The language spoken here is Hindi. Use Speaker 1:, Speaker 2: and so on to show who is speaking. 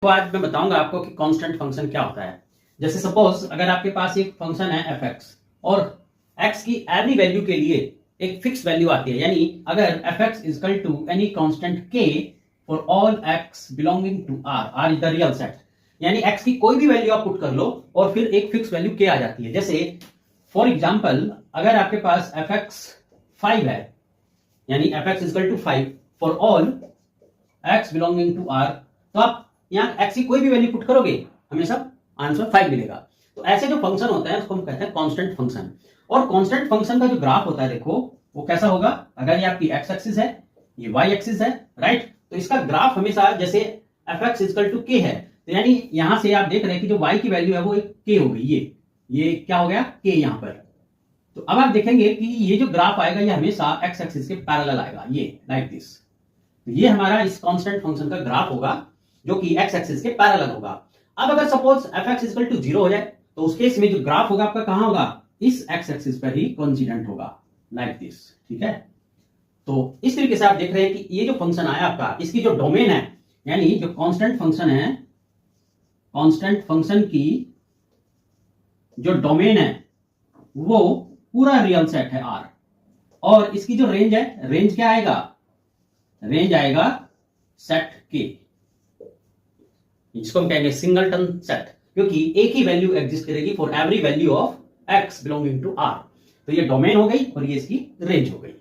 Speaker 1: तो आज मैं बताऊंगा आपको कि कांस्टेंट फंक्शन क्या होता है। जैसे सपोज अगर आपके पास एक फंक्शन है एफ एक्स और एक्स की एवरी वैल्यू के लिए एक फिक्स वैल्यू आती है, यानी अगर F x is equal to any constant के for all x belonging to R, R is the real set, यानी एक्स की कोई भी वैल्यू आप पुट कर लो और फिर एक फिक्स वैल्यू के आ जाती है। जैसे फॉर एग्जाम्पल अगर आपके पास एफ एक्स 5 है, यानी f x is equal to 5 for all x belonging to R, तो आप यहां एक्स की कोई भी वैल्यू पुट करोगे हमेशा आंसर 5 मिलेगा। तो ऐसे जो फंक्शन होता है उसको हम कहते हैं कांस्टेंट फंक्शन। और कांस्टेंट फंक्शन का जो ग्राफ होता है देखो वो कैसा होगा, अगर ये आपकी एक्स एक्सिस है, ये वाई एक्सिस है, राइट, तो इसका ग्राफ हमेशा जैसे एफ एक्स इक्वल टू के है, तो यानी यहां से आप देख रहे हैं कि जो वाई की वैल्यू है वो एक के हो गई, ये क्या हो गया के यहां पर। तो अब आप देखेंगे कि ये जो ग्राफ आएगा ये हमेशा एक्स एक्सिस के पैरेलल आएगा, ये लाइक दिस। तो ये हमारा इस कांस्टेंट फंक्शन का ग्राफ होगा जो कि एक्स एक्सिस के पैरेलल होगा। अब अगर suppose f x equal to 0 हो जाए तो उस केस में जो ग्राफ होगा आपका कहां होगा, इस एक्स एक्सिस पर ही कोइंसिडेंट होगा, लाइक दिस, ठीक है। तो इस तरीके से आप देख रहे हैं कि ये जो फंक्शन आया आपका, इसकी जो डोमेन है, यानी जो कांस्टेंट फंक्शन है, कांस्टेंट फंक्शन की जो डोमेन है वो पूरा रियल सेट है आर, और इसकी जो रेंज है, रेंज क्या आएगा, रेंज आएगा सेट के, जिसको हम कहेंगे सिंगलटन सेट, क्योंकि एक ही वैल्यू एग्जिस्ट करेगी for every value of x belonging to R. तो ये डोमेन हो गई और ये इसकी रेंज हो गई।